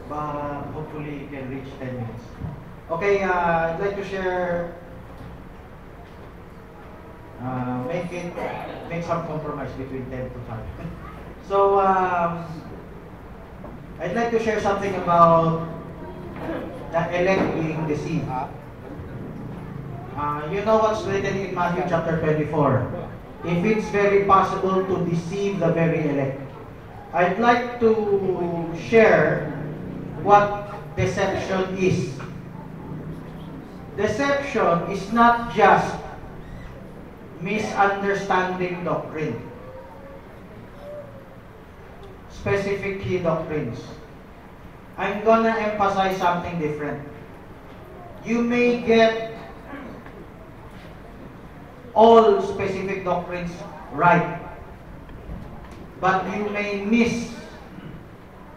but hopefully you can reach 10 minutes. Okay, I'd like to share, make some compromise between 10 to 5. So, I'd like to share something about the elect being deceived. You know what's written in Matthew chapter 24. If it's very possible to deceive the very elect. I'd like to share what deception is. Deception is not just misunderstanding doctrine. Specific key doctrines. I'm gonna emphasize something different. You may get all specific doctrines right, but you may miss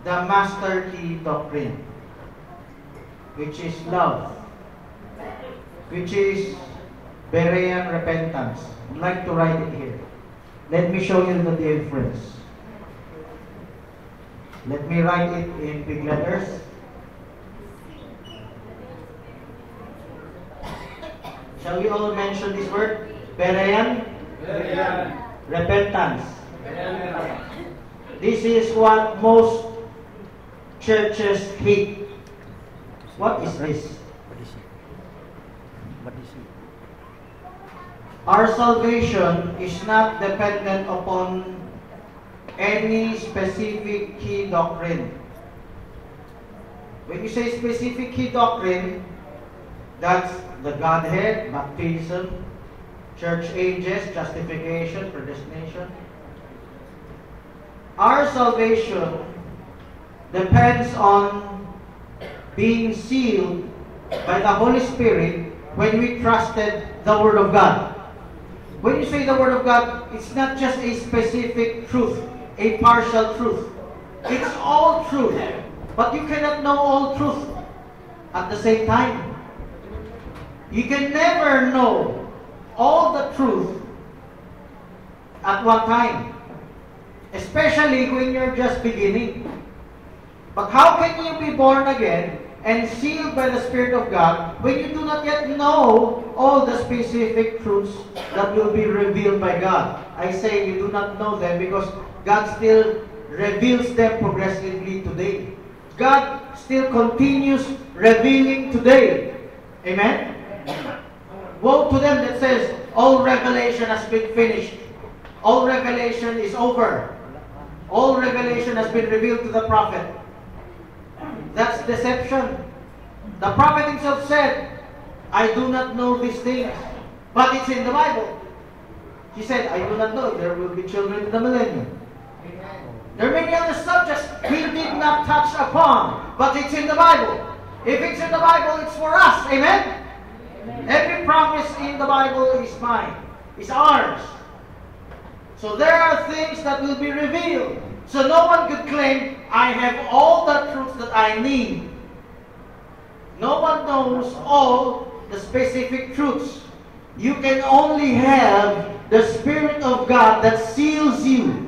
the master key doctrine, which is love, which is Berean repentance. I'd like to write it here. Let me show you the difference. Let me write it in big letters. Shall we all mention this word? Berean? Berean. Repentance. This is what most churches hate. What is this? Our salvation is not dependent upon any specific key doctrine. When you say specific key doctrine, that's the Godhead, baptism, church ages, justification, predestination. Our salvation depends on being sealed by the Holy Spirit when we trusted the Word of God. When you say the Word of God, it's not just a specific truth, a partial truth. It's all truth. But you cannot know all truth at the same time. You can never know all the truth at one time. Especially when you're just beginning. But how can you be born again and sealed by the Spirit of God when you do not yet know all the specific truths that will be revealed by God? I say you do not know them because God still reveals them progressively today. God still continues revealing today. Amen? Woe to them that says, all revelation has been finished. All revelation is over. All revelation has been revealed to the prophet. That's deception. The prophet himself said, I do not know these things, but it's in the Bible. He said, I do not know if there will be children in the millennium. There are many other subjects he did not touch upon, but it's in the Bible. If it's in the Bible, it's for us. Amen? Every promise in the Bible is mine. It's ours. So there are things that will be revealed. So no one could claim, I have all the truths that I need. No one knows all the specific truths. You can only have the Spirit of God that seals you.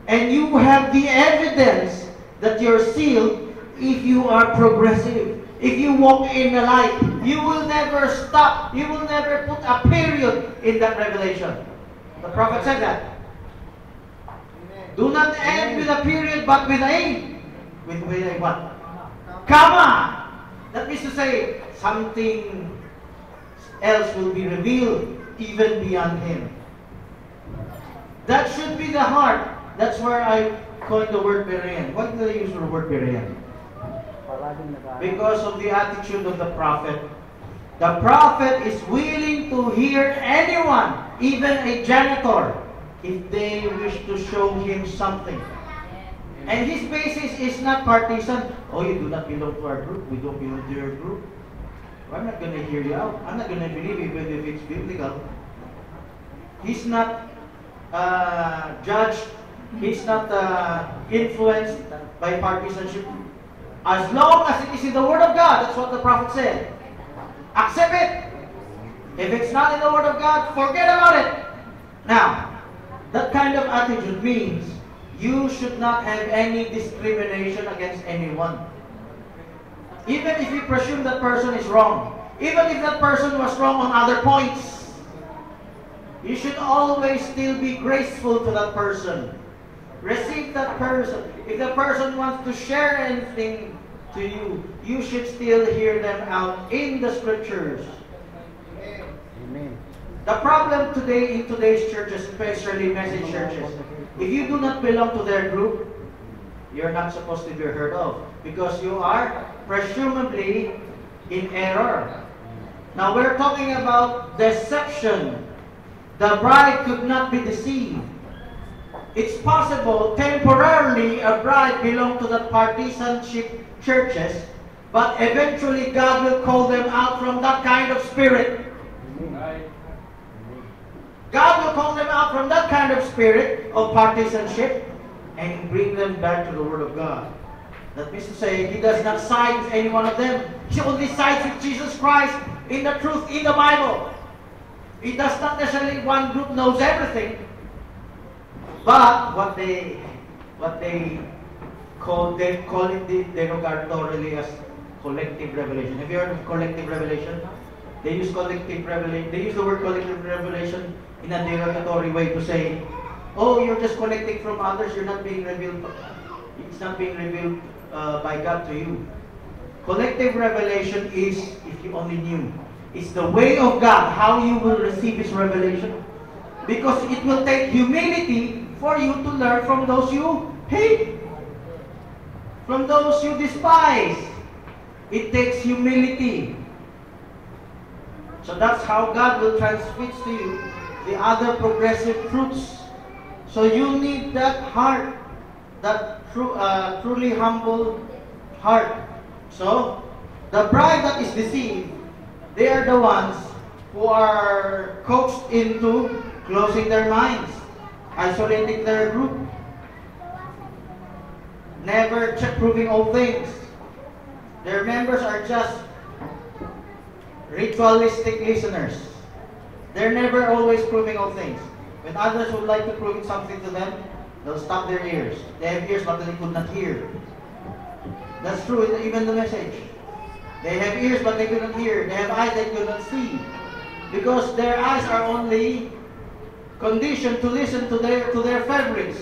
And you have the evidence that you're sealed if you are progressive. If you walk in the light, you will never stop. You will never put a period in that revelation. The prophet said that. Do not end with a period, but with a what? Comma. That means to say, something else will be revealed even beyond him. That should be the heart. That's where I coined the word Berean. Why did I use the word Berean? Because of the attitude of the prophet. The prophet is willing to hear anyone, even a janitor, if they wish to show him something. And his basis is not partisan. Oh, you do not belong to our group. We don't belong to your group. Well, I'm not going to hear you out. I'm not going to believe even if it's biblical. He's not judged. He's not influenced by partisanship. As long as it is in the Word of God, that's what the prophet said. Accept it. If it's not in the Word of God, forget about it. Now, that kind of attitude means you should not have any discrimination against anyone. Even if you presume that person is wrong, even if that person was wrong on other points, you should always still be graceful to that person. Receive that person. If the person wants to share anything to you, you should still hear them out in the scriptures. Amen. The problem today in today's churches, especially message churches, if you do not belong to their group, you're not supposed to be heard of because you are presumably in error. Now we're talking about deception. The bride could not be deceived. It's possible temporarily a bride belonged to the partisanship churches, but eventually God will call them out from that kind of spirit. God will call them out from that kind of spirit of partisanship and bring them back to the Word of God. That means to say, He does not side with any one of them. He only sides with Jesus Christ in the truth, in the Bible. It does not necessarily one group knows everything, but what they call it derogatorily as collective revelation. Have you heard of collective revelation? They use collective revelation. They use the word collective revelation in a derogatory way to say, "Oh, you're just collecting from others. You're not being revealed. It's not being revealed by God to you." Collective revelation is, if you only knew, it's the way of God, how you will receive His revelation. Because it will take humility for you to learn from those you hate, from those you despise. It takes humility. So that's how God will transmit to you the other progressive fruits. So you need that heart, that truly humble heart. So the bride that is deceived, they are the ones who are coaxed into closing their minds, isolating their group, never proving all things. Their members are just ritualistic listeners. They're never always proving all things. When others would like to prove something to them, they'll stop their ears. They have ears but they could not hear. That's true in even the message. They have ears but they could not hear. They have eyes they could not see. Because their eyes are only conditioned to listen to their favorites.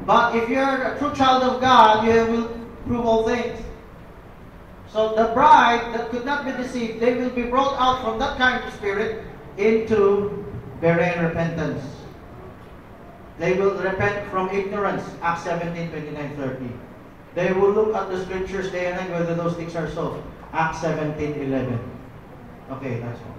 But if you're a true child of God, you will prove all things. So the bride that could not be deceived, they will be brought out from that kind of spirit into Berean repentance. They will repent from ignorance, Acts 17, 29, 30. They will look at the scriptures day and night whether those things are so, Acts 17, 11. Okay, that's all.